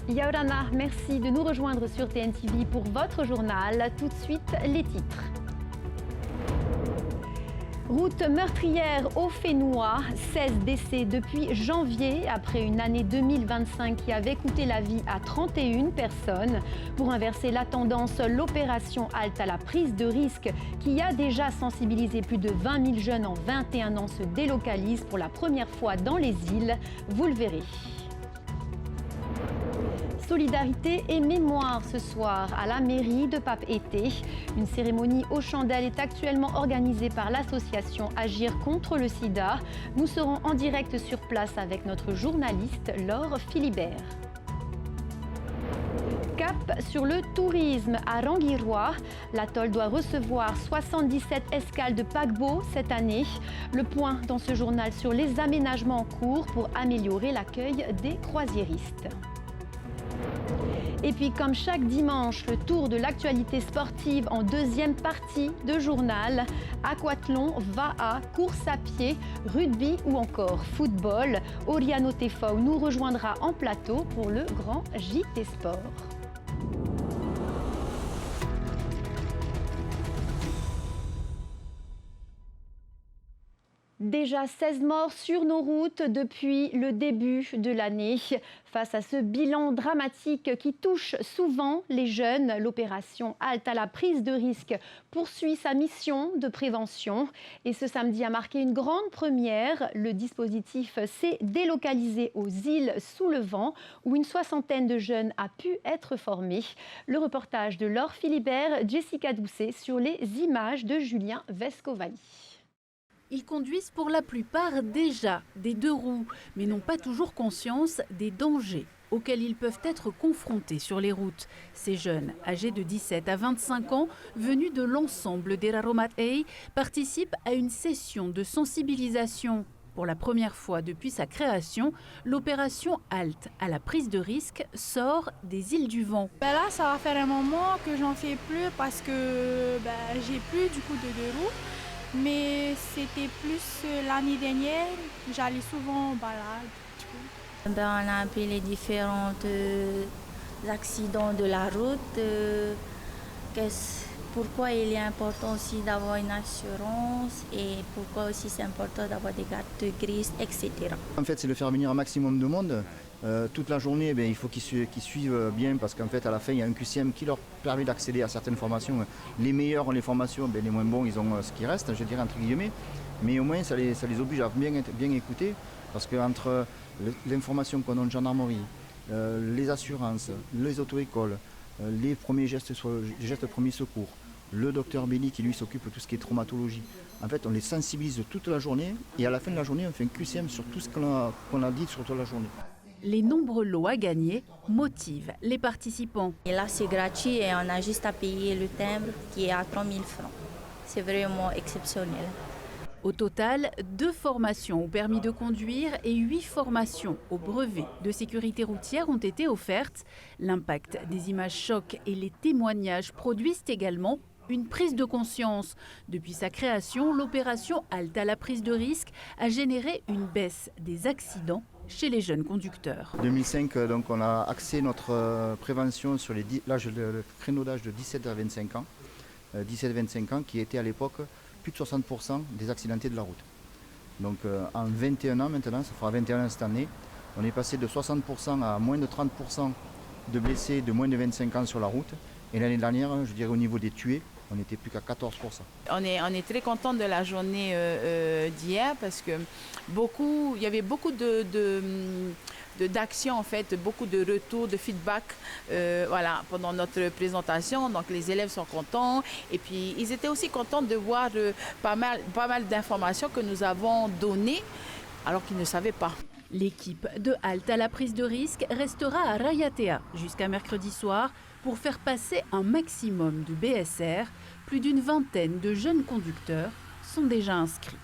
Yaorana, merci de nous rejoindre sur TNTV pour votre journal. Tout de suite, les titres. Route meurtrière au Fénois, 16 décès depuis janvier après une année 2025 qui avait coûté la vie à 31 personnes. Pour inverser la tendance, l'opération Halte à la prise de risque qui a déjà sensibilisé plus de 20 000 jeunes en 21 ans se délocalise pour la première fois dans les îles. Vous le verrez. Solidarité et mémoire ce soir à la mairie de Papeete. Une cérémonie aux chandelles est actuellement organisée par l'association Agir contre le sida. Nous serons en direct sur place avec notre journaliste Laure Philibert. Cap sur le tourisme à Rangiroa. L'atoll doit recevoir 77 escales de paquebots cette année. Le point dans ce journal sur les aménagements en cours pour améliorer l'accueil des croisiéristes. Et puis comme chaque dimanche, le tour de l'actualité sportive en deuxième partie de journal. Aquathlon, VAA, course à pied, rugby ou encore football. Oriano Tefau nous rejoindra en plateau pour le grand JT Sport. Déjà 16 morts sur nos routes depuis le début de l'année. Face à ce bilan dramatique qui touche souvent les jeunes, l'opération Halte à la prise de risque poursuit sa mission de prévention. Et ce samedi a marqué une grande première. Le dispositif s'est délocalisé aux îles sous le vent où une soixantaine de jeunes a pu être formés. Le reportage de Laure Philibert, Jessica Doucet sur les images de Julien Vescovali. Ils conduisent pour la plupart déjà des deux roues, mais n'ont pas toujours conscience des dangers auxquels ils peuvent être confrontés sur les routes. Ces jeunes, âgés de 17 à 25 ans, venus de l'ensemble des Raromatei, participent à une session de sensibilisation. Pour la première fois depuis sa création, l'opération Halte à la prise de risque sort des îles du Vent. Là, ça va faire un moment que j'en fais plus parce que j'ai plus du coup de deux roues. Mais c'était plus l'année dernière, j'allais souvent en balade. On a appris les différents accidents de la route, pourquoi il est important aussi d'avoir une assurance et pourquoi aussi c'est important d'avoir des cartes grises, etc. En fait, c'est de faire venir un maximum de monde. Toute la journée, il faut qu'ils suivent bien parce qu'en fait, à la fin, il y a un QCM qui leur permet d'accéder à certaines formations. Les meilleurs ont les formations, les moins bons, ils ont ce qui reste, je dirais, entre guillemets. Mais au moins, ça les oblige à bien écouter parce qu'entre l'information qu'on a en gendarmerie, les assurances, les auto-écoles, les premiers gestes de premiers secours, le docteur Belli qui lui s'occupe de tout ce qui est traumatologie. En fait, on les sensibilise toute la journée et à la fin de la journée, on fait un QCM sur tout ce qu'on a dit sur toute la journée. Les nombreux lots à gagner motivent les participants. Et là, c'est gratuit et on a juste à payer le timbre qui est à 3 000 francs. C'est vraiment exceptionnel. Au total, 2 formations au permis de conduire et 8 formations au brevet de sécurité routière ont été offertes. L'impact des images chocs et les témoignages produisent également une prise de conscience. Depuis sa création, l'opération Halte à la prise de risque a généré une baisse des accidents chez les jeunes conducteurs. En 2005, donc, on a axé notre prévention sur le créneau d'âge de 17 à 25 ans. 17-25 ans qui était à l'époque plus de 60% des accidentés de la route. Donc en 21 ans maintenant, ça fera 21 ans cette année, on est passé de 60% à moins de 30% de blessés de moins de 25 ans sur la route. Et l'année dernière, je dirais au niveau des tués, on n'était plus qu'à 14%. On est très content de la journée d'hier parce que il y avait beaucoup d'actions en fait, beaucoup de retours, de feedback pendant notre présentation. Donc les élèves sont contents et puis ils étaient aussi contents de voir pas mal d'informations que nous avons données alors qu'ils ne savaient pas. L'équipe de Halte à la prise de risque restera à Rayatea jusqu'à mercredi soir pour faire passer un maximum de BSR. Plus d'une vingtaine de jeunes conducteurs sont déjà inscrits.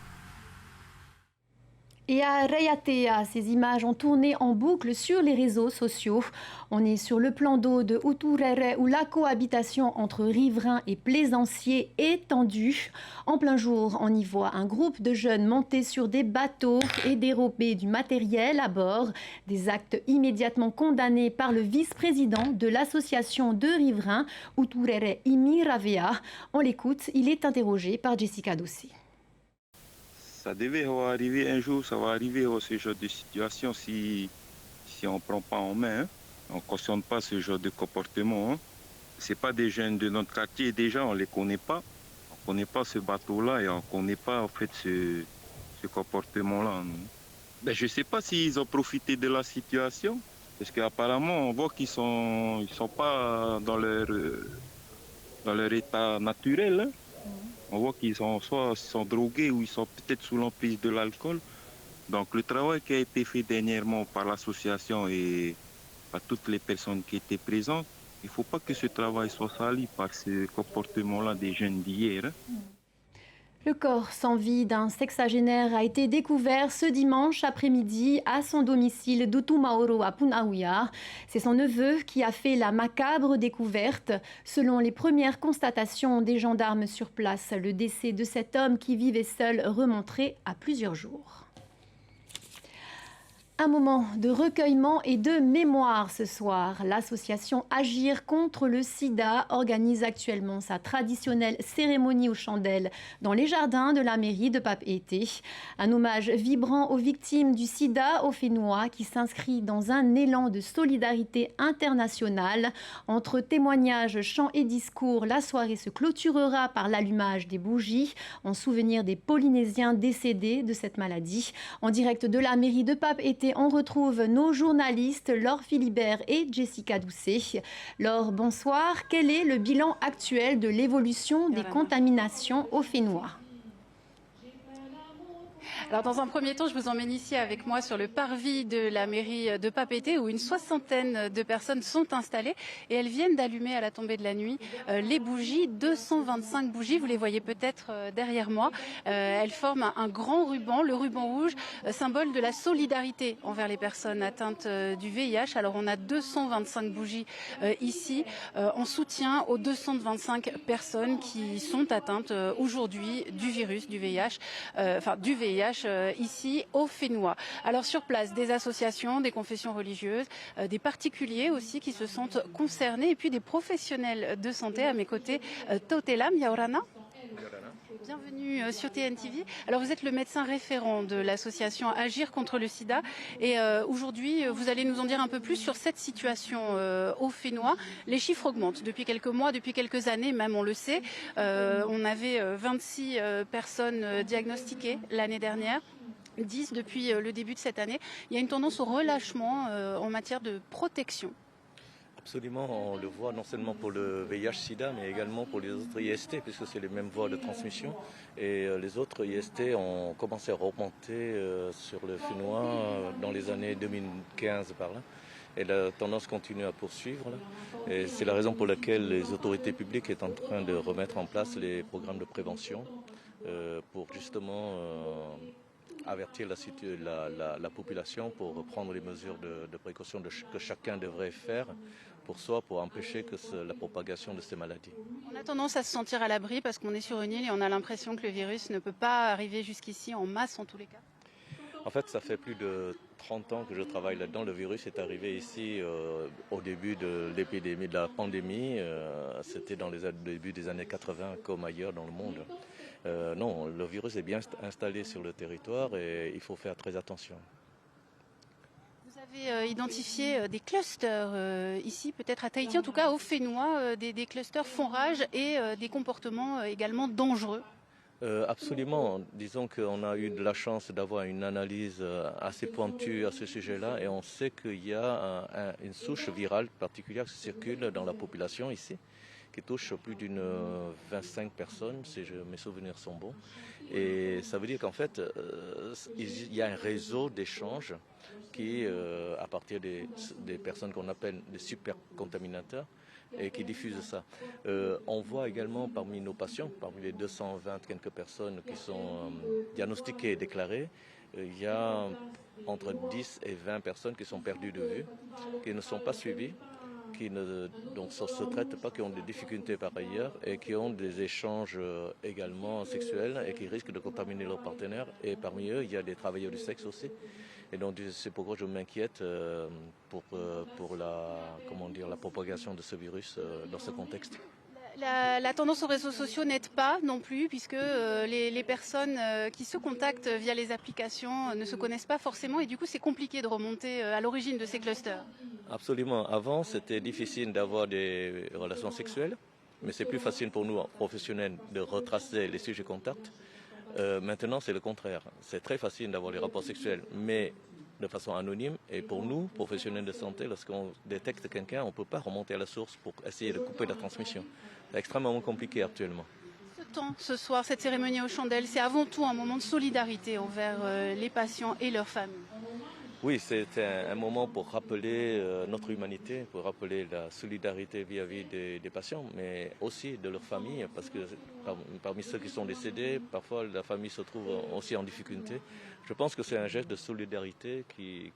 Et à Rayatea, ces images ont tourné en boucle sur les réseaux sociaux. On est sur le plan d'eau de Uturere où la cohabitation entre riverains et plaisanciers est tendue. En plein jour, on y voit un groupe de jeunes monter sur des bateaux et dérober du matériel à bord. Des actes immédiatement condamnés par le vice-président de l'association de riverains, Uturere Imiravea. On l'écoute, il est interrogé par Jessica Doucet. Ça devait arriver un jour, ça va arriver ce genre de situation si on ne prend pas en main, hein. On ne cautionne pas ce genre de comportement. Hein. Ce n'est pas des jeunes de notre quartier, déjà on ne les connaît pas. On ne connaît pas ce bateau-là et on ne connaît pas en fait ce comportement-là. Ben, je ne sais pas s'ils ont profité de la situation, parce qu'apparemment on voit qu'ils sont pas dans leur état naturel. Hein. On voit qu'ils sont drogués ou ils sont peut-être sous l'emprise de l'alcool. Donc le travail qui a été fait dernièrement par l'association et par toutes les personnes qui étaient présentes, il ne faut pas que ce travail soit sali par ce comportement-là des jeunes d'hier. Hein. Le corps sans vie d'un sexagénaire a été découvert ce dimanche après-midi à son domicile d'Utumaoro à Punaouia. C'est son neveu qui a fait la macabre découverte. Selon les premières constatations des gendarmes sur place, le décès de cet homme qui vivait seul remonterait à plusieurs jours. Un moment de recueillement et de mémoire ce soir. L'association Agir contre le sida organise actuellement sa traditionnelle cérémonie aux chandelles dans les jardins de la mairie de Papeete. Un hommage vibrant aux victimes du sida au Fénois qui s'inscrit dans un élan de solidarité internationale. Entre témoignages, chants et discours, la soirée se clôturera par l'allumage des bougies en souvenir des Polynésiens décédés de cette maladie. En direct de la mairie de Papeete, on retrouve nos journalistes Laure Philibert et Jessica Doucet. Laure, bonsoir. Quel est le bilan actuel de l'évolution des contaminations au Fénois ? Alors dans un premier temps, je vous emmène ici avec moi sur le parvis de la mairie de Papeete où une soixantaine de personnes sont installées et elles viennent d'allumer à la tombée de la nuit les bougies, 225 bougies, vous les voyez peut-être derrière moi. Elles forment un grand ruban, le ruban rouge, symbole de la solidarité envers les personnes atteintes du VIH. Alors on a 225 bougies ici en soutien aux 225 personnes qui sont atteintes aujourd'hui du virus, du VIH, du VIH ici au Fénois. Alors sur place, des associations, des confessions religieuses, des particuliers aussi qui se sentent concernés et puis des professionnels de santé. À mes côtés, Tautelam Yaorana. Bienvenue sur TNTV. Alors vous êtes le médecin référent de l'association Agir contre le sida et aujourd'hui vous allez nous en dire un peu plus sur cette situation au Fénois. Les chiffres augmentent depuis quelques mois, depuis quelques années même, on le sait. On avait 26 personnes diagnostiquées l'année dernière. 10 depuis le début de cette année. Il y a une tendance au relâchement en matière de protection. Absolument, on le voit non seulement pour le VIH-Sida, mais également pour les autres IST, puisque c'est les mêmes voies de transmission. Et les autres IST ont commencé à remonter sur le Fénois dans les années 2015 par là. Et la tendance continue à poursuivre. Là. Et c'est la raison pour laquelle les autorités publiques sont en train de remettre en place les programmes de prévention pour justement avertir la population pour prendre les mesures de précaution que chacun devrait faire pour soi, pour empêcher la propagation de ces maladies. On a tendance à se sentir à l'abri parce qu'on est sur une île et on a l'impression que le virus ne peut pas arriver jusqu'ici en masse en tous les cas. En fait, ça fait plus de 30 ans que je travaille là-dedans. Le virus est arrivé ici au début de l'épidémie, de la pandémie. C'était dans les débuts des années 80 comme ailleurs dans le monde. Non, le virus est bien installé sur le territoire et il faut faire très attention. Vous avez identifié des clusters ici, peut-être à Tahiti, en tout cas au Fénois, des clusters font rage et des comportements également dangereux. Absolument. Disons qu'on a eu de la chance d'avoir une analyse assez pointue à ce sujet-là et on sait qu'il y a une souche virale particulière qui circule dans la population ici, qui touche plus d'une 25 personnes, si mes souvenirs sont bons. Et ça veut dire qu'en fait, il y a un réseau d'échanges qui, à partir des personnes qu'on appelle des supercontaminateurs, et qui diffusent ça. On voit également parmi nos patients, parmi les 220 quelques personnes qui sont diagnostiquées et déclarées, il y a entre 10 et 20 personnes qui sont perdues de vue, qui ne sont pas suivies, qui ne se traitent pas, qui ont des difficultés par ailleurs et qui ont des échanges également sexuels et qui risquent de contaminer leurs partenaires. Et parmi eux, il y a des travailleurs du sexe aussi. Et donc c'est pourquoi je m'inquiète pour la propagation de ce virus dans ce contexte. La tendance aux réseaux sociaux n'aide pas non plus, puisque les personnes qui se contactent via les applications ne se connaissent pas forcément, et du coup c'est compliqué de remonter à l'origine de ces clusters. Absolument. Avant, c'était difficile d'avoir des relations sexuelles, mais c'est plus facile pour nous, professionnels, de retracer les sujets contacts. Maintenant, c'est le contraire. C'est très facile d'avoir des rapports sexuels, mais de façon anonyme. Et pour nous, professionnels de santé, lorsqu'on détecte quelqu'un, on ne peut pas remonter à la source pour essayer de couper la transmission. C'est extrêmement compliqué actuellement. Ce soir, cette cérémonie aux chandelles, c'est avant tout un moment de solidarité envers les patients et leurs familles. Oui, c'est un moment pour rappeler notre humanité, pour rappeler la solidarité vis-à-vis des patients, mais aussi de leur famille, parce que parmi ceux qui sont décédés, parfois la famille se trouve aussi en difficulté. Je pense que c'est un geste de solidarité qui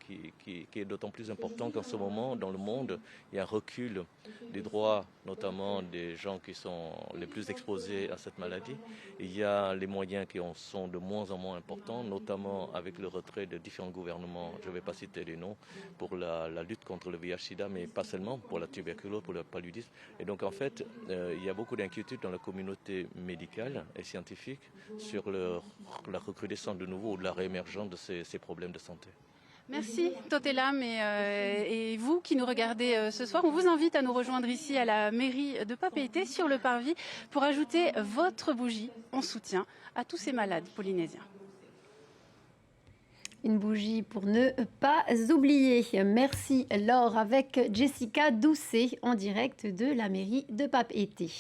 est d'autant plus important qu'en ce moment, dans le monde, il y a un recul des droits, notamment des gens qui sont les plus exposés à cette maladie. Il y a les moyens qui sont de moins en moins importants, notamment avec le retrait de différents gouvernements. Je ne vais pas citer les noms, pour la lutte contre le VIH-Sida, mais pas seulement, pour la tuberculose, pour le paludisme. Et donc en fait, il y a beaucoup d'inquiétudes dans la communauté médicale et scientifique sur la recrudescence de nouveau ou de la réémergence de ces problèmes de santé. Merci Totelam et vous qui nous regardez ce soir, on vous invite à nous rejoindre ici à la mairie de Papeete sur le parvis pour ajouter votre bougie en soutien à tous ces malades polynésiens. Une bougie pour ne pas oublier. Merci Laure avec Jessica Doucet en direct de la mairie de Papeete.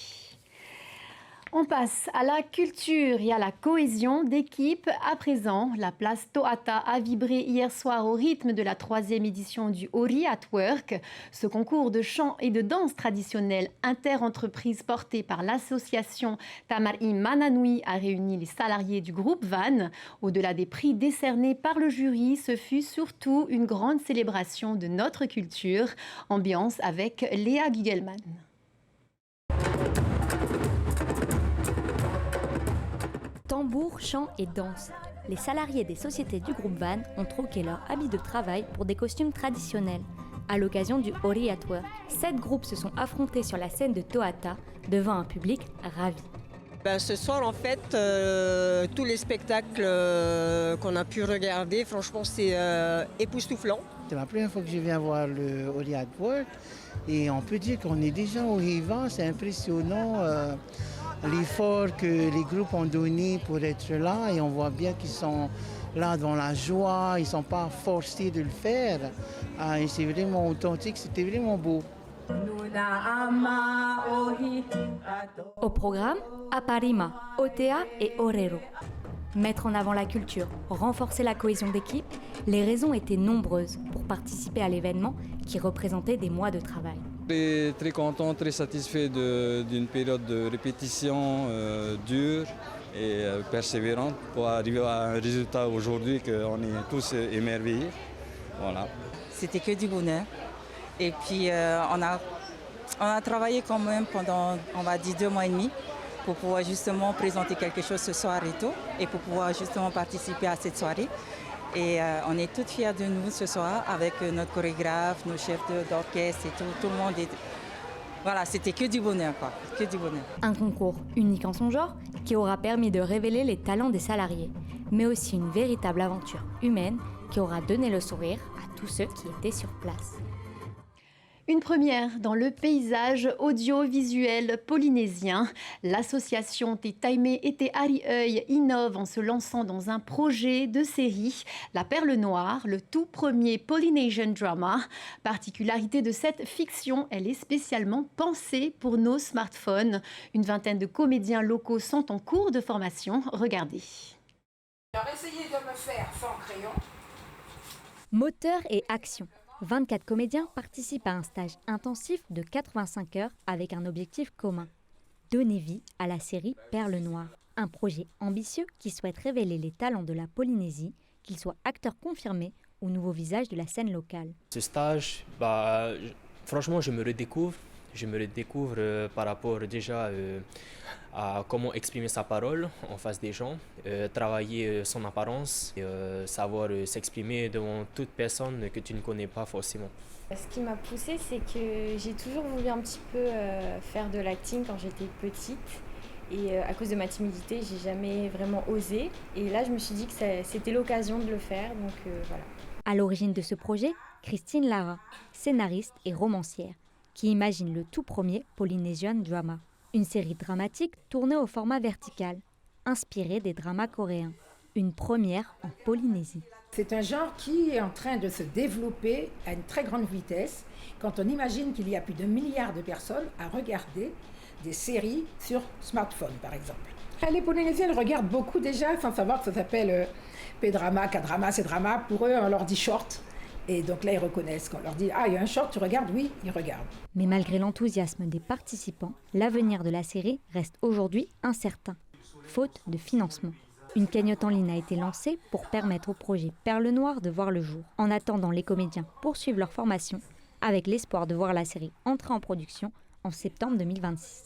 On passe à la culture et à la cohésion d'équipe. À présent, la place Toata a vibré hier soir au rythme de la 3e édition du Ori at Work. Ce concours de chant et de danse traditionnelle inter-entreprise porté par l'association Tamari Mananui a réuni les salariés du groupe Van. Au-delà des prix décernés par le jury, ce fut surtout une grande célébration de notre culture. Ambiance avec Léa Gugelman. Tambour, chant et danse. Les salariés des sociétés du groupe Van ont troqué leur habit de travail pour des costumes traditionnels. À l'occasion du Ori at Work, 7 groupes se sont affrontés sur la scène de Toata devant un public ravi. Ce soir, en fait, tous les spectacles qu'on a pu regarder, franchement, c'est époustouflant. C'est la première fois que je viens voir le Ori at Work et on peut dire qu'on est déjà au vivant, c'est impressionnant. L'effort que les groupes ont donné pour être là et on voit bien qu'ils sont là dans la joie, ils ne sont pas forcés de le faire. Et c'est vraiment authentique, c'était vraiment beau. Au programme, Aparima, Otea et Orero. Mettre en avant la culture, renforcer la cohésion d'équipe, les raisons étaient nombreuses pour participer à l'événement qui représentait des mois de travail. Très content, très satisfait d'une période de répétition dure et persévérante pour arriver à un résultat aujourd'hui qu'on est tous émerveillés. Voilà. C'était que du bonheur. Et puis on a travaillé quand même pendant, on va dire, 2 mois et demi pour pouvoir justement présenter quelque chose ce soir et tout, et pour pouvoir justement participer à cette soirée. Et on est toutes fiers de nous ce soir avec notre chorégraphe, nos chefs d'orchestre et tout le monde. Voilà, c'était que du bonheur, quoi. Que du bonheur. Un concours unique en son genre qui aura permis de révéler les talents des salariés, mais aussi une véritable aventure humaine qui aura donné le sourire à tous ceux qui étaient sur place. Une première dans le paysage audiovisuel polynésien. L'association Te Taime Ete Arieuil innove en se lançant dans un projet de série, La Perle Noire, le tout premier Polynesian drama. Particularité de cette fiction, elle est spécialement pensée pour nos smartphones. Une vingtaine de comédiens locaux sont en cours de formation. Regardez. Alors essayez de me faire sans crayon. Moteur et action. 24 comédiens participent à un stage intensif de 85 heures avec un objectif commun. Donner vie à la série Perles Noires. Un projet ambitieux qui souhaite révéler les talents de la Polynésie, qu'ils soient acteurs confirmés ou nouveaux visages de la scène locale. Ce stage, franchement, je me redécouvre. Je me redécouvre par rapport déjà à comment exprimer sa parole en face des gens, travailler son apparence, savoir s'exprimer devant toute personne que tu ne connais pas forcément. Ce qui m'a poussée, c'est que j'ai toujours voulu un petit peu faire de l'acting quand j'étais petite. Et à cause de ma timidité, j'ai jamais vraiment osé. Et là, je me suis dit que c'était l'occasion de le faire, donc voilà. À l'origine de ce projet, Christine Lara, scénariste et romancière, qui imagine le tout premier Polynesian Drama, une série dramatique tournée au format vertical, inspirée des dramas coréens, une première en Polynésie. C'est un genre qui est en train de se développer à une très grande vitesse quand on imagine qu'il y a plus d'1 milliard de personnes à regarder des séries sur smartphone, par exemple. Les Polynésiens regardent beaucoup déjà, sans savoir que ça s'appelle P-drama, K-drama, C-drama. Pour eux, on leur dit short. Et donc là, ils reconnaissent. Quand on leur dit « Ah, il y a un short, tu regardes ?» Oui, ils regardent. Mais malgré l'enthousiasme des participants, l'avenir de la série reste aujourd'hui incertain, faute de financement. Une cagnotte en ligne a été lancée pour permettre au projet Perles Noires de voir le jour. En attendant, les comédiens poursuivent leur formation avec l'espoir de voir la série entrer en production en septembre 2026.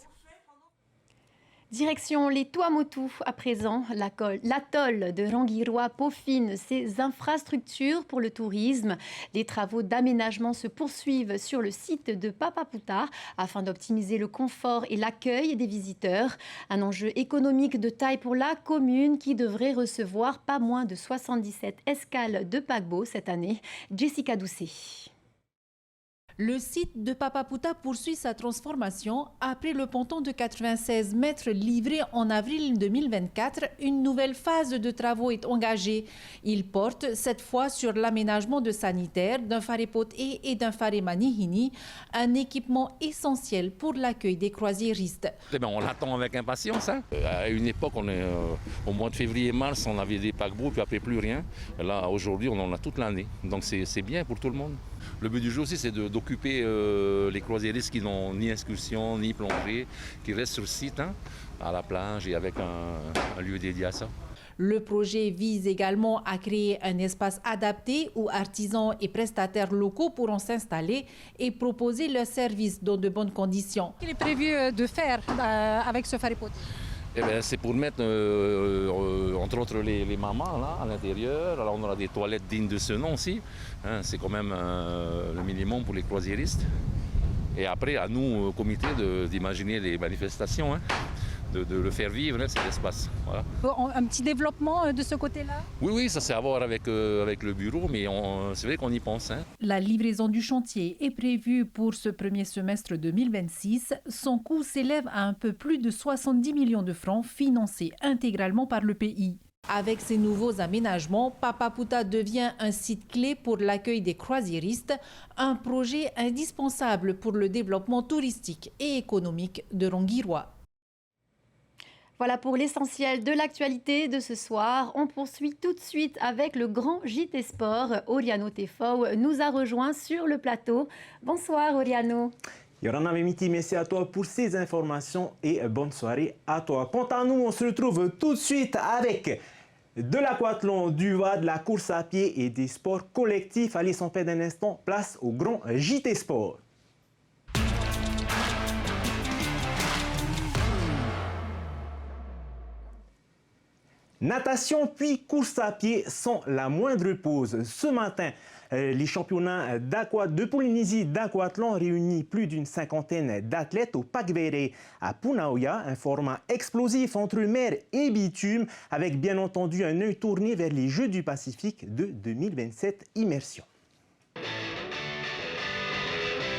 Direction les Tuamotu à présent. L'atoll de Rangiroa peaufine ses infrastructures pour le tourisme. Les travaux d'aménagement se poursuivent sur le site de Papaputa afin d'optimiser le confort et l'accueil des visiteurs. Un enjeu économique de taille pour la commune qui devrait recevoir pas moins de 77 escales de paquebots cette année. Jessica Doucet. Le site de Papaputa poursuit sa transformation. Après le ponton de 96 mètres livré en avril 2024, une nouvelle phase de travaux est engagée. Il porte cette fois sur l'aménagement de sanitaires, d'un farepot et d'un faremanihini, un équipement essentiel pour l'accueil des croisiéristes. On l'attend avec impatience. À une époque, au mois de février-mars, on avait des paquebots, puis après plus rien. Là, aujourd'hui, on en a toute l'année. Donc c'est bien pour tout le monde. Le but du jeu aussi, c'est d'occuper les croisiéristes qui n'ont ni excursion, ni plongée, qui restent sur le site, à la plage et avec un lieu dédié à ça. Le projet vise également à créer un espace adapté où artisans et prestataires locaux pourront s'installer et proposer leurs services dans de bonnes conditions. Qu'est-ce qu'il est prévu de faire avec ce farepot? C'est pour mettre, entre autres, les mamans là, à l'intérieur. Alors on aura des toilettes dignes de ce nom aussi. C'est quand même le minimum pour les croisiéristes. Et après, à nous, au comité, d'imaginer les manifestations, de le faire vivre, cet espace. Voilà. Un petit développement de ce côté-là? Oui, ça c'est à voir avec le bureau, mais c'est vrai qu'on y pense. La livraison du chantier est prévue pour ce premier semestre 2026. Son coût s'élève à un peu plus de 70 millions de francs, financés intégralement par le pays. Avec ces nouveaux aménagements, Papaputa devient un site clé pour l'accueil des croisiéristes, un projet indispensable pour le développement touristique et économique de Rangiroa. Voilà pour l'essentiel de l'actualité de ce soir. On poursuit tout de suite avec le grand JT Sport. Oriano Tefau nous a rejoint sur le plateau. Bonsoir Oriano. Yorana Memiti, merci à toi pour ces informations et bonne soirée à toi. Quant à nous, on se retrouve tout de suite avec de l'aquathlon, du VAD, de la course à pied et des sports collectifs. Allez, sans perdre un instant, place au grand JT Sport. Natation puis course à pied sont la moindre pause. Ce matin, les championnats de Polynésie d'aquathlon réunissent plus d'une cinquantaine d'athlètes au Pakvere à Punaoya, un format explosif entre mer et bitume, avec bien entendu un œil tourné vers les Jeux du Pacifique de 2027 Immersion.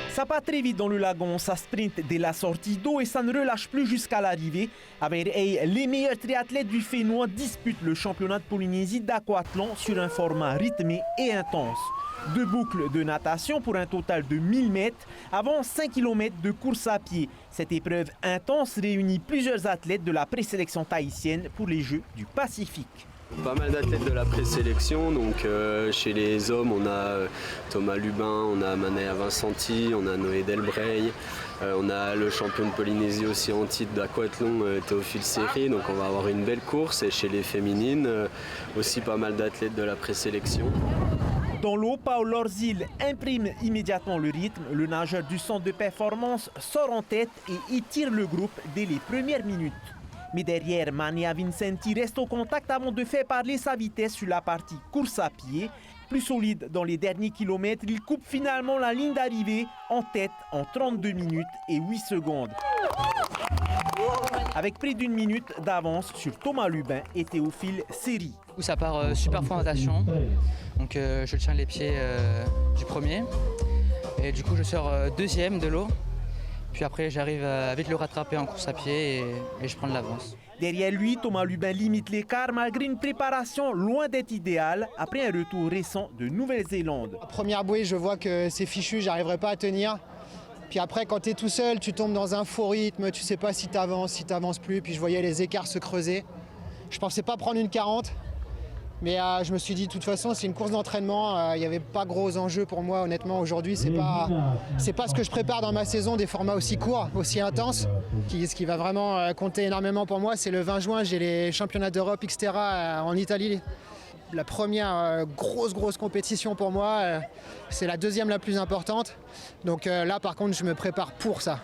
Ça part très vite dans le lagon, ça sprint dès la sortie d'eau et ça ne relâche plus jusqu'à l'arrivée. À Verheil, les meilleurs triathlètes du Fénois disputent le championnat de Polynésie d'aquathlon sur un format rythmé et intense. 2 boucles de natation pour un total de 1000 mètres, avant 5 km de course à pied. Cette épreuve intense réunit plusieurs athlètes de la présélection tahitienne pour les Jeux du Pacifique. Pas mal d'athlètes de la présélection, donc chez les hommes on a Thomas Lubin, on a Manaya Vincenti, on a Noé Delbreil, on a le champion de Polynésie aussi en titre d'aquathlon Théophile Seri, donc on va avoir une belle course. Et chez les féminines aussi pas mal d'athlètes de la présélection. Dans l'eau, Paul Lorzil imprime immédiatement le rythme. Le nageur du centre de performance sort en tête et étire le groupe dès les premières minutes. Mais derrière, Manaya Vincenti reste au contact avant de faire parler sa vitesse sur la partie course à pied. Plus solide dans les derniers kilomètres, il coupe finalement la ligne d'arrivée en tête en 32 minutes et 8 secondes. Avec près d'une minute d'avance sur Thomas Lubin et Théophile Seri. Ça part super fort en natation, donc je tiens les pieds du premier. Et du coup je sors deuxième de l'eau. Puis après, j'arrive à vite le rattraper en course à pied et je prends de l'avance. Derrière lui, Thomas Lubin limite l'écart malgré une préparation loin d'être idéale après un retour récent de Nouvelle-Zélande. Première bouée, je vois que c'est fichu, j'arriverai pas à tenir. Puis après, quand tu es tout seul, tu tombes dans un faux rythme, tu sais pas si tu avances, si tu n'avances plus. Puis je voyais les écarts se creuser. Je pensais pas prendre une 40. Mais je me suis dit, de toute façon, c'est une course d'entraînement. Il n'y avait pas gros enjeux pour moi, honnêtement. Aujourd'hui, c'est pas ce que je prépare dans ma saison, des formats aussi courts, aussi intenses. Ce qui va vraiment compter énormément pour moi, c'est le 20 juin, j'ai les championnats d'Europe, etc. en Italie. La première grosse compétition pour moi, c'est la deuxième la plus importante. Donc là, par contre, je me prépare pour ça.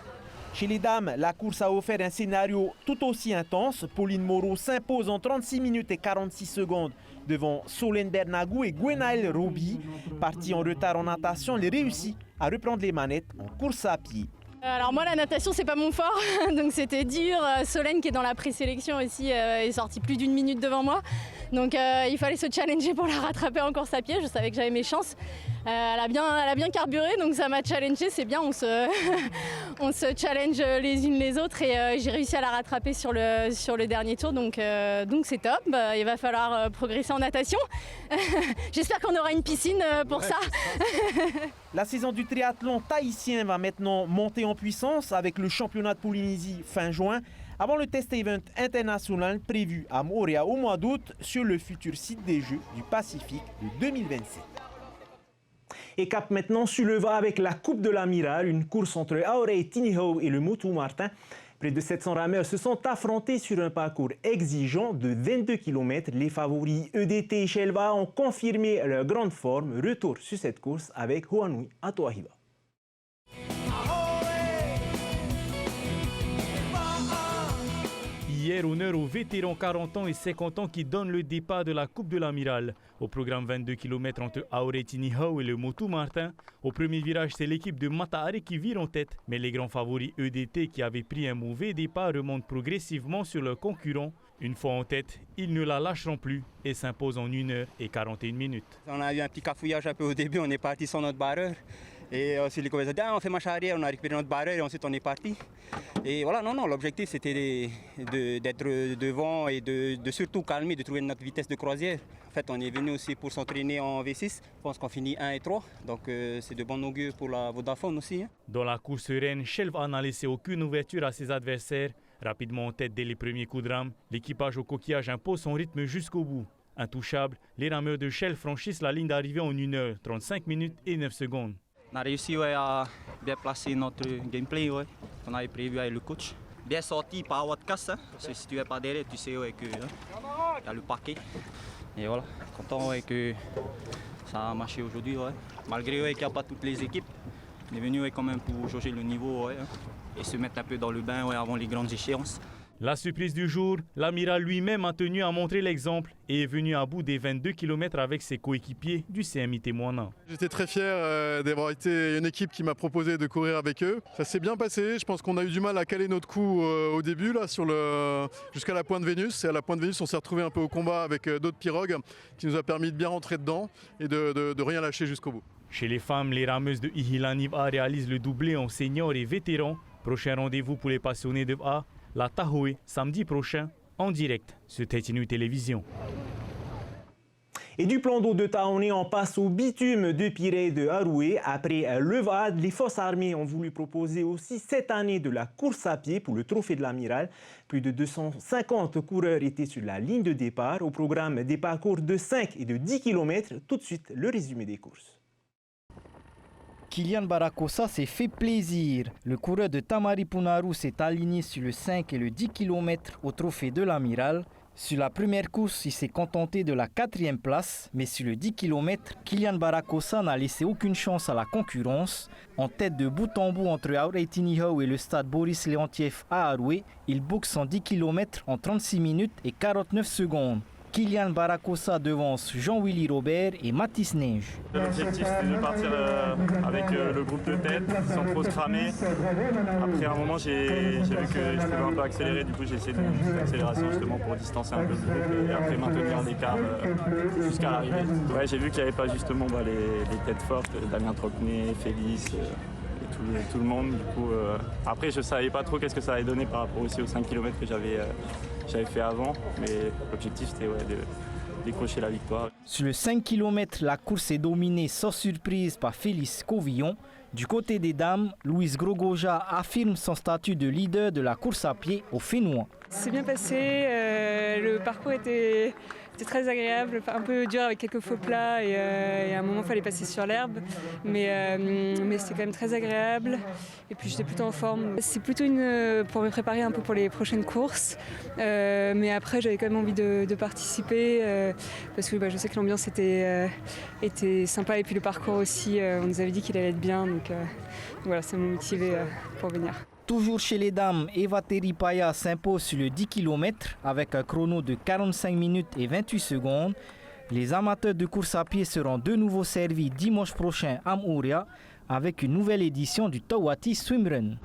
Chez les dames, la course a offert un scénario tout aussi intense. Pauline Moreau s'impose en 36 minutes et 46 secondes devant Solène Bernagou et Gwenaëlle Roby. Partie en retard en natation, elle réussit à reprendre les manettes en course à pied. Alors moi la natation c'est pas mon fort, donc c'était dur. Solène qui est dans la présélection aussi est sortie plus d'une minute devant moi. Donc il fallait se challenger pour la rattraper en course à pied, je savais que j'avais mes chances. Elle a bien carburé, donc ça m'a challengé, c'est bien, on se challenge les unes les autres et j'ai réussi à la rattraper sur le dernier tour, donc c'est top. Il va falloir progresser en natation. J'espère qu'on aura une piscine pour ça. La saison du triathlon tahitien va maintenant monter en puissance avec le championnat de Polynésie fin juin, avant le test event international prévu à Moorea au mois d'août sur le futur site des Jeux du Pacifique de 2027. Et cap maintenant sur le va avec la Coupe de l'Amiral, une course entre Aorei Tinihau et le Motu Martin. Près de 700 rameurs se sont affrontés sur un parcours exigeant de 22 km. Les favoris EDT et Shelva ont confirmé leur grande forme. Retour sur cette course avec Huanui Atoahiva. Hier, honneur aux vétérans 40 ans et 50 ans qui donnent le départ de la Coupe de l'Amiral. Au programme 22 km entre Aorei Tinihau et le Motu Martin. Au premier virage, c'est l'équipe de Matahari qui vire en tête. Mais les grands favoris EDT qui avaient pris un mauvais départ remontent progressivement sur leurs concurrents. Une fois en tête, ils ne la lâcheront plus et s'imposent en 1h41 minutes. On a eu un petit cafouillage un peu au début, on est parti sans notre barreur. Et sur les conversations, on fait marche arrière, on a récupéré notre barreur et ensuite on est parti. Et voilà, l'objectif c'était d'être devant et de surtout calmer, de trouver notre vitesse de croisière. En fait, on est venu aussi pour s'entraîner en V6. Je pense qu'on finit 1 et 3, donc c'est de bon augure pour la Vodafone aussi. Dans la course sereine, Shelva n'a laissé aucune ouverture à ses adversaires. Rapidement en tête dès les premiers coups de rame, l'équipage au coquillage impose son rythme jusqu'au bout. Intouchables, les rameurs de Shell franchissent la ligne d'arrivée en 1h35 minutes et 9 secondes. On a réussi à bien placer notre gameplay qu'on avait prévu avec le coach. Bien sorti par Outcast, parce que si tu n'es pas derrière, tu sais qu'il y a le paquet. Et voilà, content que ça a marché aujourd'hui. Malgré qu'il n'y a pas toutes les équipes, on est venu quand même pour jauger le niveau et se mettre un peu dans le bain avant les grandes échéances. La surprise du jour, l'amiral lui-même a tenu à montrer l'exemple et est venu à bout des 22 km avec ses coéquipiers du CMI Témoignant. J'étais très fier d'avoir été une équipe qui m'a proposé de courir avec eux. Ça s'est bien passé, je pense qu'on a eu du mal à caler notre coup au début là, jusqu'à la Pointe Vénus. Et à la Pointe Vénus, on s'est retrouvé un peu au combat avec d'autres pirogues qui nous a permis de bien rentrer dedans et de rien lâcher jusqu'au bout. Chez les femmes, les rameuses de Ihilaniva réalisent le doublé en seniors et vétérans. Prochain rendez-vous pour les passionnés de A, la Tahoe, samedi prochain, en direct sur Tahiti Nui Télévision. Et du plan d'eau de Taoné, on passe au bitume de Pirée de Haroué. Après le VAD, les forces armées ont voulu proposer aussi cette année de la course à pied pour le trophée de l'Amiral. Plus de 250 coureurs étaient sur la ligne de départ. Au programme des parcours de 5 et de 10 km. Tout de suite, le résumé des courses. Kylian Barakosa s'est fait plaisir. Le coureur de Tamari Punaru s'est aligné sur le 5 et le 10 km au trophée de l'Amiral. Sur la première course, il s'est contenté de la 4e place, mais sur le 10 km, Kylian Barakosa n'a laissé aucune chance à la concurrence. En tête de bout en bout entre Aoretiniho et le stade Boris Leontiev à Haroué, il boucle son 10 km en 36 minutes et 49 secondes. Kylian Barakosa devance Jean-Willy Robert et Mathis Neige. L'objectif c'était de partir avec le groupe de tête sans trop se cramer. Après un moment j'ai vu que je pouvais un peu accélérer, du coup j'ai essayé de monter une accélération justement pour distancer un peu le groupe et après maintenir l'écart jusqu'à l'arrivée. Ouais, j'ai vu qu'il n'y avait pas justement les têtes fortes, Damien Trocmé, Félix et tout le monde. Du coup, après je ne savais pas trop qu'est-ce que ça allait donner par rapport aussi aux 5 km que j'avais fait avant, mais l'objectif c'était de décrocher la victoire. Sur le 5 km, la course est dominée sans surprise par Félix Covillon. Du côté des dames, Louise Grogoja affirme son statut de leader de la course à pied au Fénois. C'est bien passé, le parcours était très agréable, un peu dur avec quelques faux plats et à un moment il fallait passer sur l'herbe, mais c'était quand même très agréable et puis j'étais plutôt en forme. C'est plutôt pour me préparer un peu pour les prochaines courses, mais après j'avais quand même envie de participer parce que je sais que l'ambiance était sympa et puis le parcours aussi, on nous avait dit qu'il allait être bien, donc voilà, ça m'a motivé pour venir. Toujours chez les dames, Eva Teripaya s'impose sur le 10 km avec un chrono de 45 minutes et 28 secondes. Les amateurs de course à pied seront de nouveau servis dimanche prochain à Mouria avec une nouvelle édition du Tawati Swimrun.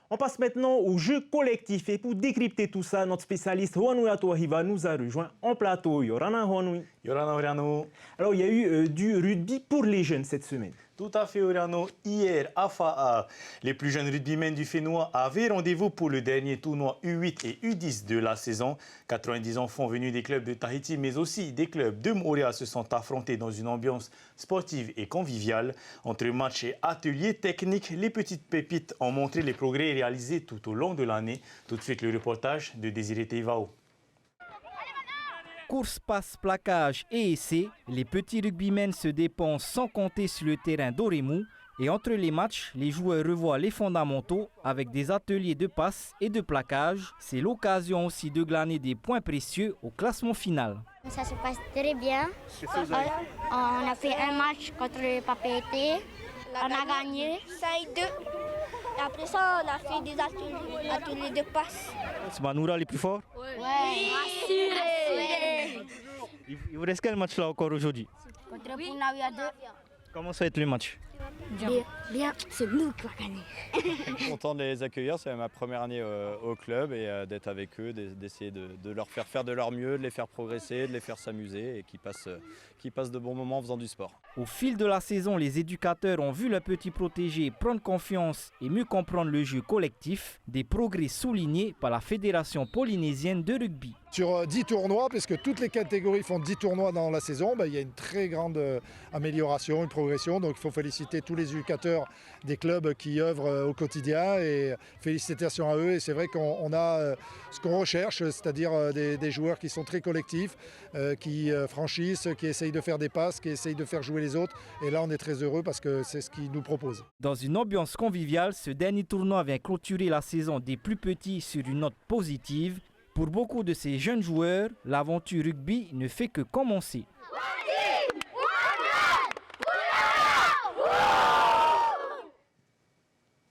On passe maintenant au jeu collectif et pour décrypter tout ça, notre spécialiste Huanui Atoahiva nous a rejoint en plateau. Yorana Huanui. Yorana Oriano. Alors il y a eu du rugby pour les jeunes cette semaine. Tout à fait, Oriano. Hier, à Fa'a, les plus jeunes rugbymen du Fénois avaient rendez-vous pour le dernier tournoi U8 et U10 de la saison. 90 enfants venus des clubs de Tahiti, mais aussi des clubs de Montréal se sont affrontés dans une ambiance sportive et conviviale. Entre matchs et ateliers techniques, les petites pépites ont montré les progrès réalisés tout au long de l'année. Tout de suite, le reportage de Désiré Teivao. Course, passe, plaquage et essai, les petits rugbymen se dépensent sans compter sur le terrain d'Oremu. Et entre les matchs, les joueurs revoient les fondamentaux avec des ateliers de passe et de plaquage. C'est l'occasion aussi de glaner des points précieux au classement final. Ça se passe très bien. On a fait un match contre le Papeete. On a gagné 5-2. Et après ça, on a fait des ateliers de passe. C'est Manoura les plus forts? Oui, assuré. Il vous reste quel match là encore aujourd'hui? Contre Punawi à 2. Comment ça va être le match? Bien, c'est nous qui allons gagner. Content de les accueillir, c'est ma première année au club et d'être avec eux, d'essayer de leur faire de leur mieux, de les faire progresser, de les faire s'amuser et qu'ils passent de bons moments en faisant du sport. Au fil de la saison, les éducateurs ont vu leurs petits protégés prendre confiance et mieux comprendre le jeu collectif, des progrès soulignés par la Fédération polynésienne de rugby. Sur 10 tournois, puisque toutes les catégories font 10 tournois dans la saison, il y a une très grande amélioration, une progression. Donc il faut féliciter tous les éducateurs des clubs qui œuvrent au quotidien et félicitations à eux. Et c'est vrai qu'on a ce qu'on recherche, c'est-à-dire des joueurs qui sont très collectifs, qui franchissent, qui essayent de faire des passes, qui essayent de faire jouer les autres. Et là, on est très heureux parce que c'est ce qu'ils nous proposent. Dans une ambiance conviviale, ce dernier tournoi vient clôturer la saison des plus petits sur une note positive. Pour beaucoup de ces jeunes joueurs, l'aventure rugby ne fait que commencer.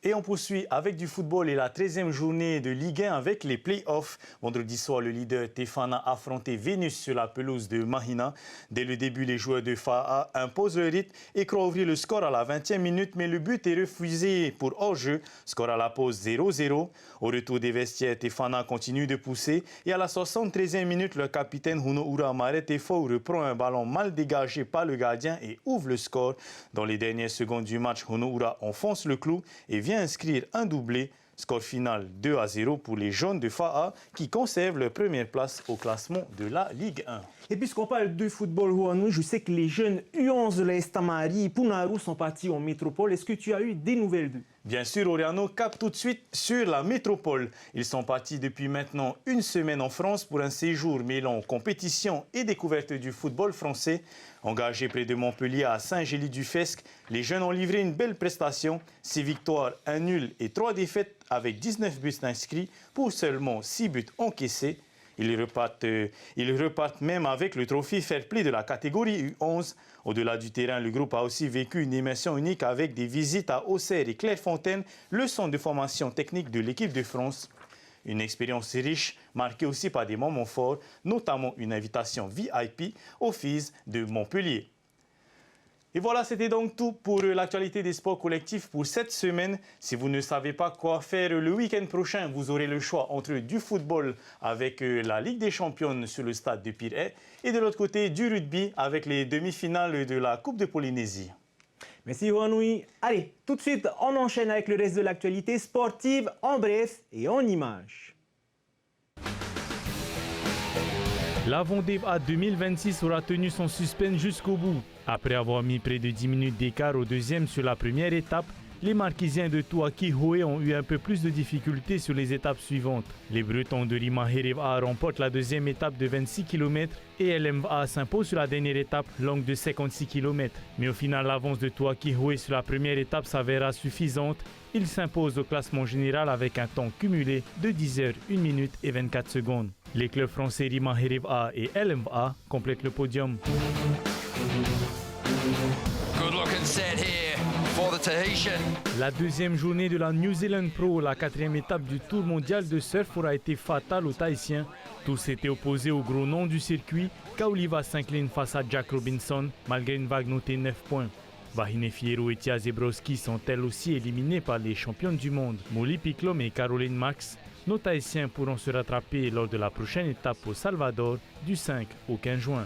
Et on poursuit avec du football et la 13e journée de Ligue 1 avec les play-offs. Vendredi soir, le leader Tefana affrontait Vénus sur la pelouse de Mahina. Dès le début, les joueurs de FAA imposent le rythme et croient ouvrir le score à la 20e minute, mais le but est refusé pour hors-jeu. Score à la pause 0-0. Au retour des vestiaires, Tefana continue de pousser et à la 73e minute, le capitaine Hunoura Maretefo reprend un ballon mal dégagé par le gardien et ouvre le score. Dans les dernières secondes du match, Hunoura enfonce le clou et vient inscrire un doublé. Score final 2-0 pour les jaunes de FAA qui conservent leur première place au classement de la Ligue 1. Et puisqu'on parle de football, Juanui, je sais que les jeunes U11 de l'AS Tamari Punarou sont partis en métropole. Est-ce que tu as eu des nouvelles d'eux? Bien sûr, Oriano, cap tout de suite sur la métropole. Ils sont partis depuis maintenant une semaine en France pour un séjour mêlant compétition et découverte du football français. Engagés près de Montpellier à Saint-Gély-du-Fesque, les jeunes ont livré une belle prestation. 6 victoires, 1 nul et 3 défaites avec 19 buts inscrits pour seulement 6 buts encaissés. Ils repartent même avec le trophée Fair Play de la catégorie U11. Au-delà du terrain, le groupe a aussi vécu une immersion unique avec des visites à Auxerre et Clairefontaine, le centre de formation technique de l'équipe de France. Une expérience riche, marquée aussi par des moments forts, notamment une invitation VIP aux filles de Montpellier. Et voilà, c'était donc tout pour l'actualité des sports collectifs pour cette semaine. Si vous ne savez pas quoi faire le week-end prochain, vous aurez le choix entre du football avec la Ligue des Champions sur le stade de Pirée et de l'autre côté du rugby avec les demi-finales de la Coupe de Polynésie. Merci Juanui. Allez, tout de suite, on enchaîne avec le reste de l'actualité sportive en bref et en images. La Vendée A 2026 aura tenu son suspense jusqu'au bout. Après avoir mis près de 10 minutes d'écart au deuxième sur la première étape, les Marquisiens de Tuaki-Hoé ont eu un peu plus de difficultés sur les étapes suivantes. Les Bretons de Rima-Hereva remportent la deuxième étape de 26 km et LMA s'impose sur la dernière étape longue de 56 km. Mais au final, l'avance de Tuaki-Hoé sur la première étape s'avéra suffisante. Il s'impose au classement général avec un temps cumulé de 10 heures, 1 minute et 24 secondes. Les clubs français Rima-Hereva et LMA complètent le podium. Good looking set here for the Tahitian. La deuxième journée de la New Zealand Pro, la quatrième étape du Tour mondial de surf, aura été fatale aux Tahitiens. Tous s'étaient opposés au gros nom du circuit. Kaoliva s'incline face à Jack Robinson malgré une vague notée 9 points. Vahine Fierro et Tia Zebrowski sont elles aussi éliminées par les championnes du monde, Molly Picklum et Caroline Max. Nos Tahitiens pourront se rattraper lors de la prochaine étape au Salvador du 5 au 15 juin.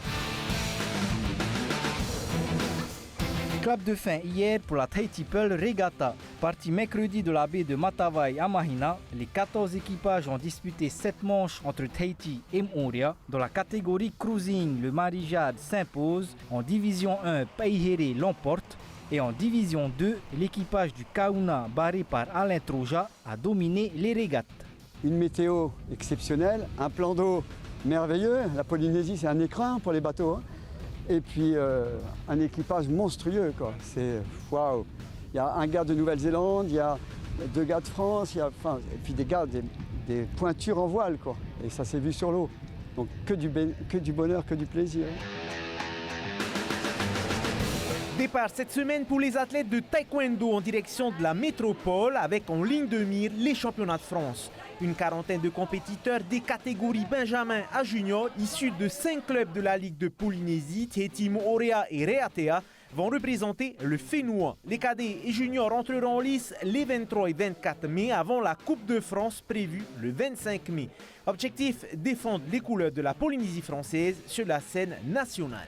Clap de fin hier pour la Tahiti Pearl Regatta. Partie mercredi de la baie de Matavai à Mahina, les 14 équipages ont disputé 7 manches entre Tahiti et Moorea. Dans la catégorie cruising, le Marijade s'impose. En division 1, Paihére l'emporte. Et en division 2, l'équipage du Kauna, barré par Alain Troja, a dominé les régates. Une météo exceptionnelle, un plan d'eau merveilleux. La Polynésie, c'est un écrin pour les bateaux. Et puis un équipage monstrueux, quoi. C'est waouh. Il y a un gars de Nouvelle-Zélande, il y a 2 gars de France, et puis des gars, des pointures en voile, quoi. Et ça s'est vu sur l'eau. Donc que du bonheur, que du plaisir. Départ cette semaine pour les athlètes de taekwondo en direction de la métropole avec en ligne de mire les championnats de France. Une quarantaine de compétiteurs des catégories Benjamin à Junior issus de 5 clubs de la Ligue de Polynésie, Tahiti, Moorea et Raiatea vont représenter le Fénois. Les cadets et juniors entreront en lice les 23 et 24 mai avant la Coupe de France prévue le 25 mai. Objectif, défendre les couleurs de la Polynésie française sur la scène nationale.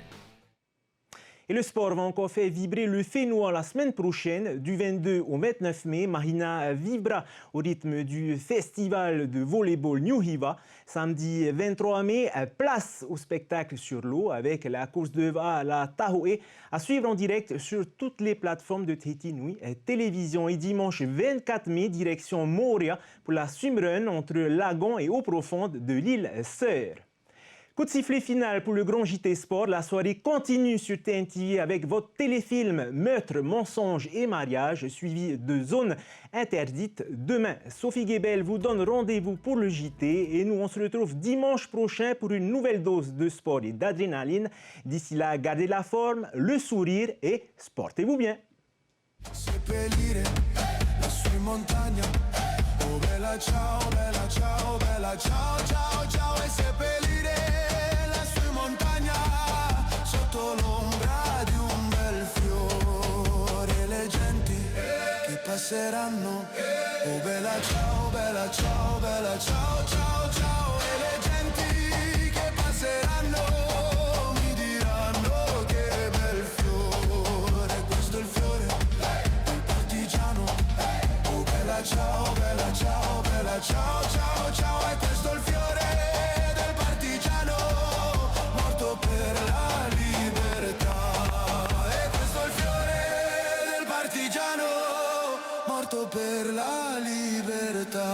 Et le sport va encore faire vibrer le Fénois la semaine prochaine. Du 22 au 29 mai, Mahina vibra au rythme du festival de volleyball New Hiva. Samedi 23 mai, place au spectacle sur l'eau avec la course de va à la Tahoe à suivre en direct sur toutes les plateformes de Tahiti Nui Télévision. Et dimanche 24 mai, direction Moorea pour la swimrun entre Lagon et eau profonde de l'île Sœur. Coup de sifflet final pour le Grand JT Sport. La soirée continue sur TNTV avec votre téléfilm Meurtre, mensonge et mariage, suivi de Zone interdite. Demain, Sophie Guébel vous donne rendez-vous pour le JT et nous on se retrouve dimanche prochain pour une nouvelle dose de sport et d'adrénaline. D'ici là, gardez la forme, le sourire et sportez-vous bien. Sotto l'ombra di un bel fiore, le genti che passeranno. Oh bella ciao, bella ciao, bella ciao, ciao, ciao. E le genti che passeranno mi diranno che bel fiore. Questo è il fiore del partigiano. Oh bella ciao, bella ciao. bella ciao ciao ciao, e questo è il fiore del partigiano, morto per la libertà. E questo è il fiore del partigiano, morto per la libertà.